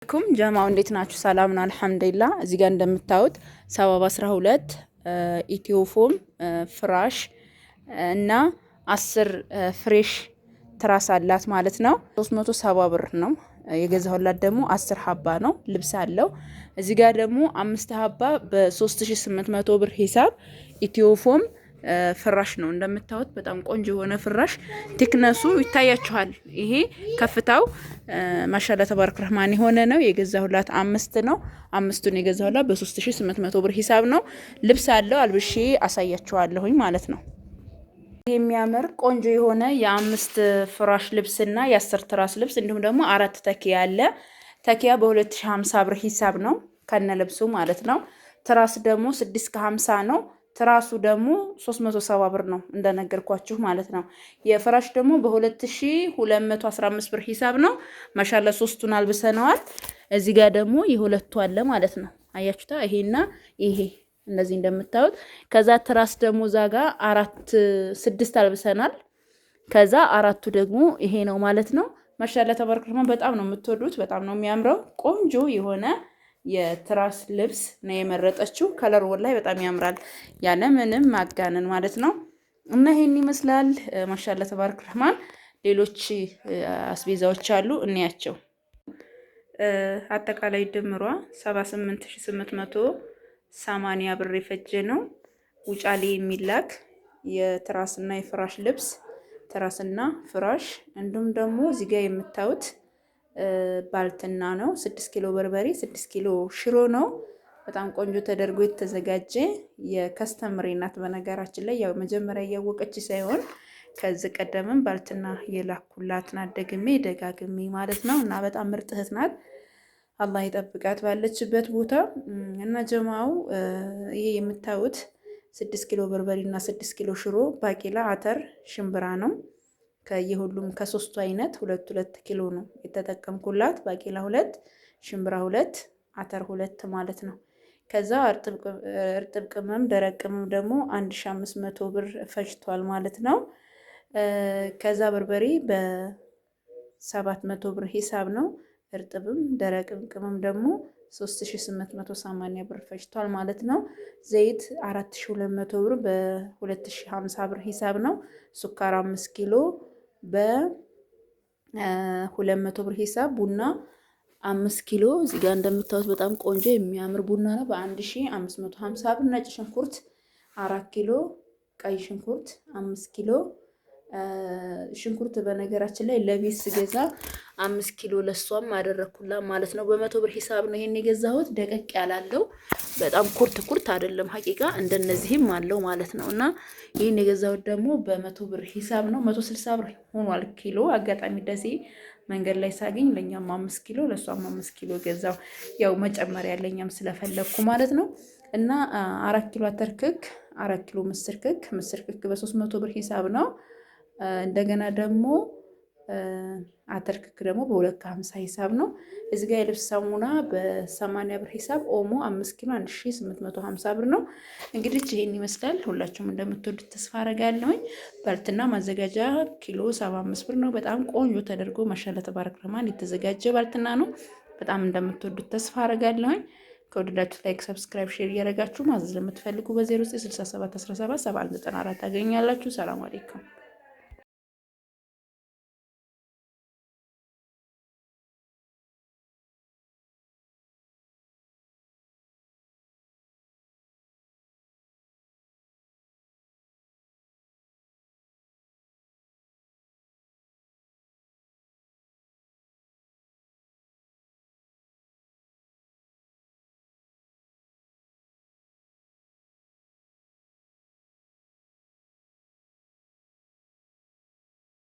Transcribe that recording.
አለይኩም ጀማው እንዴት ናችሁ? ሰላም ነው አልሐምዱሊላህ። እዚህ ጋር እንደምታዩት 712 ኢትዮፎም ፍራሽ እና 10 ፍሬሽ ትራስ አላት ማለት ነው። 370 ብር ነው የገዛሁላት። ደግሞ 10 ሀባ ነው ልብስ አለው። እዚህ ጋር ደግሞ 5 ሀባ በ3800 ብር ሂሳብ ኢትዮፎም ፍራሽ ነው። እንደምታዩት በጣም ቆንጆ የሆነ ፍራሽ ቲክነሱ ይታያችኋል። ይሄ ከፍታው ማሻአላ ተባረክ ረህማን የሆነ ነው። የገዛሁላት 5 ነው። 5ቱን የገዛሁላት በ3800 ብር ሂሳብ ነው። ልብስ አለው አልብሼ አሳያችኋለሁኝ ማለት ነው። የሚያምር ቆንጆ የሆነ የ5 ፍራሽ ልብስና የ10 ትራስ ልብስ እንዲሁም ደግሞ 4 ተኪያ አለ። ተኪያ በ2050 ብር ሂሳብ ነው ከነ ልብሱ ማለት ነው። ትራስ ደግሞ 650 ነው። ትራሱ ደግሞ 370 ብር ነው እንደነገርኳችሁ ማለት ነው። የፍራሽ ደግሞ በ2215 ብር ሂሳብ ነው። ማሻአላ 3ቱን አልብሰነዋል። እዚህ ጋር ደግሞ የሁለቱ አለ ማለት ነው። አያችሁታ ይሄና ይሄ እንደዚህ እንደምታዩት። ከዛ ትራስ ደግሞ ዛጋ 6 አልብሰናል። ከዛ 4ቱ ደግሞ ይሄ ነው ማለት ነው። ማሻአላ ተባረክ ረህማን በጣም ነው የምትወዱት። በጣም ነው የሚያምረው። ቆንጆ የሆነ የትራስ ልብስ ነው የመረጠችው። ከለር ወላይ በጣም ያምራል ያለ ምንም ማጋነን ማለት ነው። እና ይሄን ይመስላል ማሻአላ ተባረክ ረህማን። ሌሎች አስቤዛዎች አሉ እንያቸው። አጠቃላይ ድምሯ 78880 ብር የፈጀ ነው። ውጫሌ የሚላክ የትራስና የፍራሽ ልብስ ትራስና ፍራሽ እንዲሁም ደግሞ እዚህ ጋር የምታዩት ባልትና ነው። 6 ኪሎ በርበሬ 6 ኪሎ ሽሮ ነው። በጣም ቆንጆ ተደርጎ የተዘጋጀ የከስተመሪ ናት። በነገራችን ላይ ያው መጀመሪያ እያወቀች ሳይሆን ከዚህ ቀደምም ባልትና የላኩላት ናት። ደግሜ ደጋግሜ ማለት ነው። እና በጣም ምርጥ እህት ናት። አላህ ይጠብቃት ባለችበት ቦታ። እና ጀማው ይሄ የምታዩት 6 ኪሎ በርበሬ እና 6 ኪሎ ሽሮ፣ ባቄላ፣ አተር፣ ሽምብራ ነው። ከየሁሉም ከ3ቱ አይነት 2 ኪሎ ነው የተጠቀምኩላት። ባቄላ 2፣ ሽምብራ 2፣ አተር 2 ማለት ነው። ከዛ እርጥብ ቅመም ደረቅ ቅመም ደግሞ 1500 ብር ፈጅቷል ማለት ነው። ከዛ በርበሬ በ700 ብር ሂሳብ ነው። እርጥብም ደረቅ ቅመም ደግሞ 3880 ብር ፈጅቷል ማለት ነው። ዘይት 4200 ብር በ2050 ብር ሂሳብ ነው። ሱካር 5 ኪሎ በ200 ብር ሂሳብ። ቡና 5 ኪሎ እዚህ ጋር እንደምታዩት በጣም ቆንጆ የሚያምር ቡና ነው በ1550 ብር። ነጭ ሽንኩርት 4 ኪሎ፣ ቀይ ሽንኩርት 5 ኪሎ። ሽንኩርት በነገራችን ላይ ለቤት ስገዛ 5 ኪሎ ለሷም አደረኩላት ማለት ነው። በ100 ብር ሂሳብ ነው ይሄን የገዛሁት። ደቀቅ ያላለው በጣም ኩርት አይደለም ሀቂቃ እንደነዚህም አለው ማለት ነው። እና ይሄን የገዛሁት ደግሞ በ100 ብር ሂሳብ ነው። 160 ብር ሆኗል ኪሎ። አጋጣሚ ደሴ መንገድ ላይ ሳገኝ ለኛም 5 ኪሎ ለሷም 5 ኪሎ ገዛው። ያው መጨመሪያ ለኛም ስለፈለኩ ማለት ነው። እና 4 ኪሎ አተርክክ፣ 4 ኪሎ ምስር ክክ በ300 ብር ሂሳብ ነው። እንደገና ደግሞ አተርክክ ደግሞ በ250 ሂሳብ ነው። እዚህ ጋር የልብስ ሳሙና በ80 ብር ሂሳብ፣ ኦሞ 5 ኪሎ 1850 ብር ነው። እንግዲህ ይሄን ይመስላል። ሁላችሁም እንደምትወዱት ተስፋ አረጋለሁኝ። ባልትና ማዘጋጃ ኪሎ 75 ብር ነው። በጣም ቆንጆ ተደርጎ ማሻአላ ተባረክ ረህማን የተዘጋጀ ባልትና ነው። በጣም እንደምትወዱት ተስፋ አረጋለሁኝ። ከወደዳችሁ ላይክ፣ ሰብስክራይብ፣ ሼር እያደረጋችሁ ማዘዝ ለምትፈልጉ በ0967177194 ታገኛላችሁ። ሰላም አለይኩም።